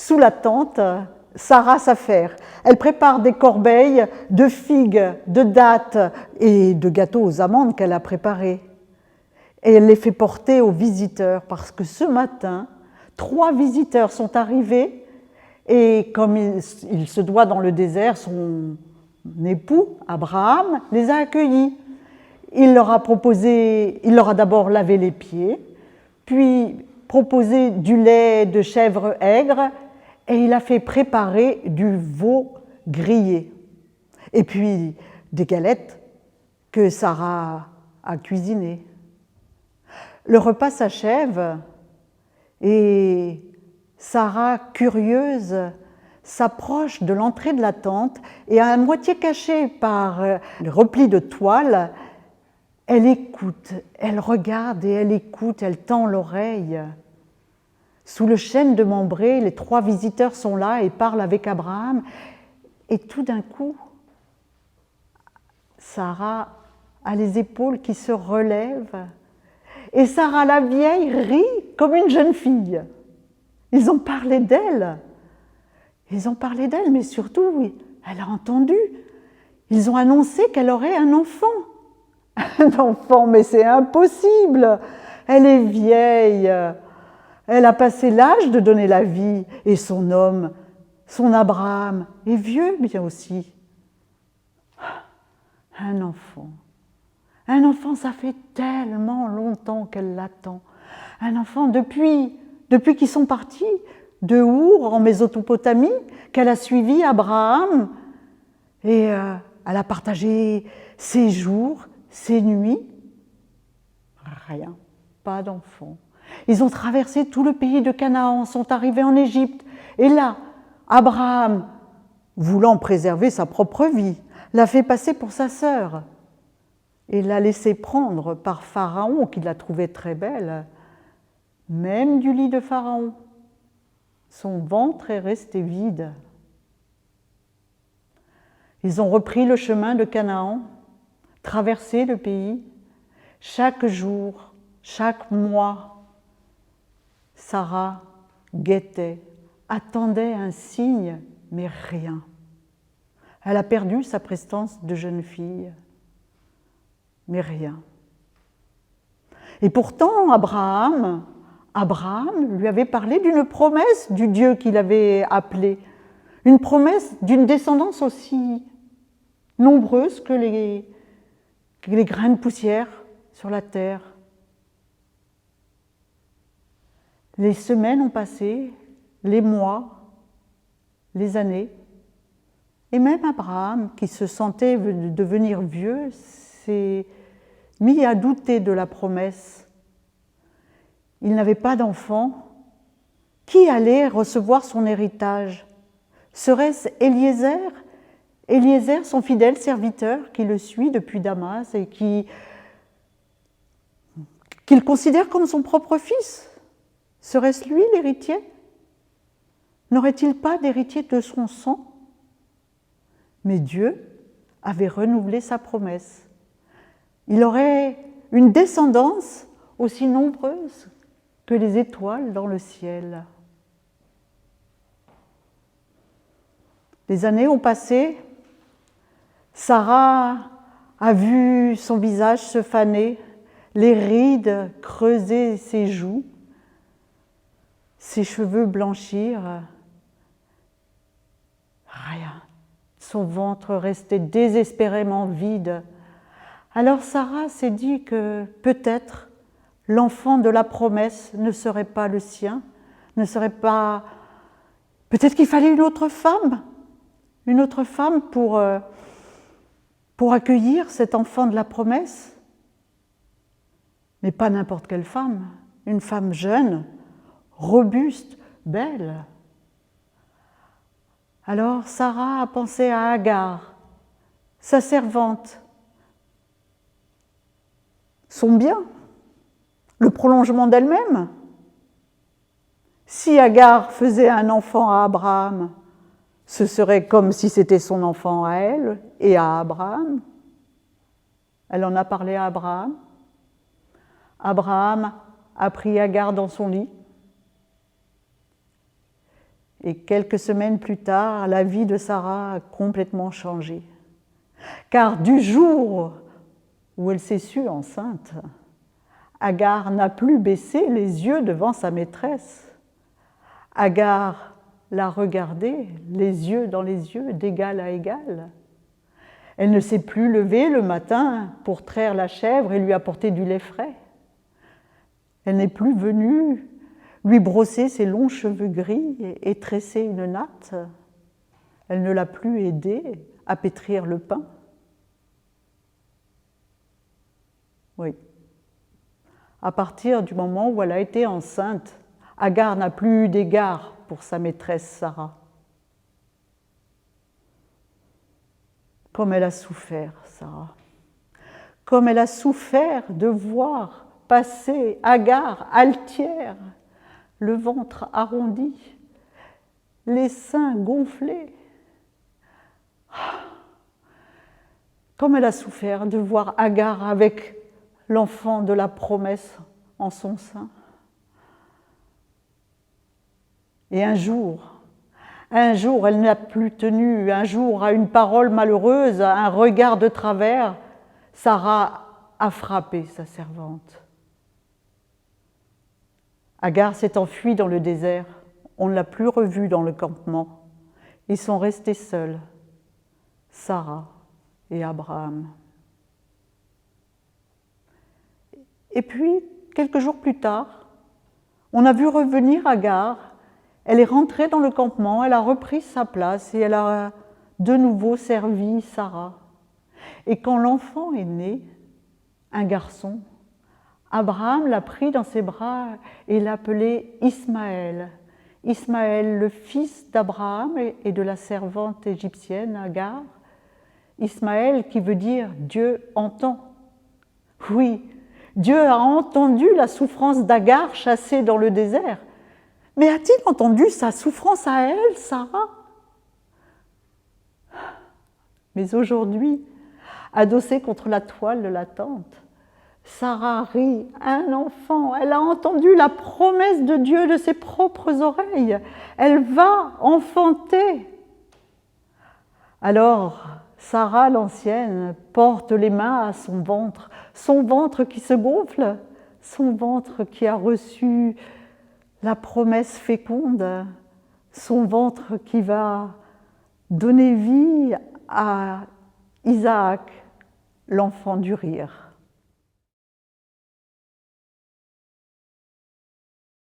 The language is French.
sous la tente, Sarah s'affaire. Elle prépare des corbeilles de figues, de dattes et de gâteaux aux amandes qu'elle a préparés. Et elle les fait porter aux visiteurs parce que ce matin, 3 visiteurs sont arrivés et comme il se doit dans le désert, son époux, Abraham, les a accueillis. Il leur a d'abord lavé les pieds, puis proposé du lait de chèvre aigre et il a fait préparer du veau grillé. Et puis des galettes que Sarah a cuisinées. Le repas s'achève et Sarah, curieuse, s'approche de l'entrée de la tente et à moitié cachée par le repli de toile, elle écoute, elle regarde et elle écoute, elle tend l'oreille. Sous le chêne de Mambré, les 3 visiteurs sont là et parlent avec Abraham. Et tout d'un coup, Sarah a les épaules qui se relèvent. Et Sarah la vieille rit comme une jeune fille. Ils ont parlé d'elle. Ils ont parlé d'elle, mais surtout, oui, elle a entendu. Ils ont annoncé qu'elle aurait un enfant. Un enfant, mais c'est impossible. Elle est vieille. Elle a passé l'âge de donner la vie. Et son homme, son Abraham, est vieux bien aussi. Un enfant. Un enfant, ça fait tellement longtemps qu'elle l'attend. Un enfant depuis qu'ils sont partis de Our en Mésopotamie, qu'elle a suivi Abraham et elle a partagé ses jours, ses nuits. Rien, pas d'enfant. Ils ont traversé tout le pays de Canaan, sont arrivés en Égypte. Et là, Abraham, voulant préserver sa propre vie, l'a fait passer pour sa sœur et l'a laissée prendre par Pharaon, qui la trouvait très belle, même du lit de Pharaon. Son ventre est resté vide. Ils ont repris le chemin de Canaan, traversé le pays. Chaque jour, chaque mois, Sarah guettait, attendait un signe, mais rien. Elle a perdu sa prestance de jeune fille, mais rien. Et pourtant, Abraham lui avait parlé d'une promesse du Dieu qu'il avait appelé, une promesse d'une descendance aussi nombreuse que les grains de poussière sur la terre. Les semaines ont passé, les mois, les années, et même Abraham, qui se sentait devenir vieux, s'est mis à douter de la promesse. Il n'avait pas d'enfant. Qui allait recevoir son héritage? Serait-ce Eliezer, son fidèle serviteur, qui le suit depuis Damas et qu'il considère comme son propre fils? Serait-ce lui l'héritier? N'aurait-il pas d'héritier de son sang? Mais Dieu avait renouvelé sa promesse. Il aurait une descendance aussi nombreuse que les étoiles dans le ciel. Les années ont passé. Sarah a vu son visage se faner, les rides creuser ses joues, ses cheveux blanchir. Rien. Son ventre restait désespérément vide. Alors Sarah s'est dit que peut-être l'enfant de la promesse ne serait pas le sien, ne serait pas... Peut-être qu'il fallait une autre femme pour accueillir cet enfant de la promesse. Mais pas n'importe quelle femme, une femme jeune, robuste, belle. Alors Sarah a pensé à Agar, sa servante, son bien, le prolongement d'elle-même. Si Agar faisait un enfant à Abraham, ce serait comme si c'était son enfant à elle et à Abraham. Elle en a parlé à Abraham. Abraham a pris Agar dans son lit. Et quelques semaines plus tard, la vie de Sarah a complètement changé. Car du jour où elle s'est sue enceinte, Agar n'a plus baissé les yeux devant sa maîtresse. Agar l'a regardée, les yeux dans les yeux, d'égal à égal. Elle ne s'est plus levée le matin pour traire la chèvre et lui apporter du lait frais. Elle n'est plus venue lui brosser ses longs cheveux gris et tresser une natte. Elle ne l'a plus aidé à pétrir le pain. Oui. À partir du moment où elle a été enceinte, Agar n'a plus eu d'égard pour sa maîtresse Sarah. Comme elle a souffert, Sarah. Comme elle a souffert de voir passer Agar altière, le ventre arrondi, les seins gonflés. Comme elle a souffert de voir Agar avec l'enfant de la promesse en son sein. Et un jour, elle n'a plus tenu, un jour, à une parole malheureuse, à un regard de travers, Sarah a frappé sa servante. Agar s'est enfuie dans le désert. On ne l'a plus revue dans le campement. Ils sont restés seuls, Sarah et Abraham. Et puis, quelques jours plus tard, on a vu revenir Agar. Elle est rentrée dans le campement, elle a repris sa place et elle a de nouveau servi Sarah. Et quand l'enfant est né, un garçon, Abraham l'a pris dans ses bras et l'a appelé Ismaël. Ismaël, le fils d'Abraham et de la servante égyptienne Agar. Ismaël qui veut dire Dieu entend. Oui, Dieu a entendu la souffrance d'Agar chassée dans le désert. Mais a-t-il entendu sa souffrance à elle, Sarah? Mais aujourd'hui, adossée contre la toile de la tente, Sarah rit, un enfant, elle a entendu la promesse de Dieu de ses propres oreilles. Elle va enfanter. Alors, Sarah l'ancienne porte les mains à son ventre qui se gonfle, son ventre qui a reçu la promesse féconde, son ventre qui va donner vie à Isaac, l'enfant du rire.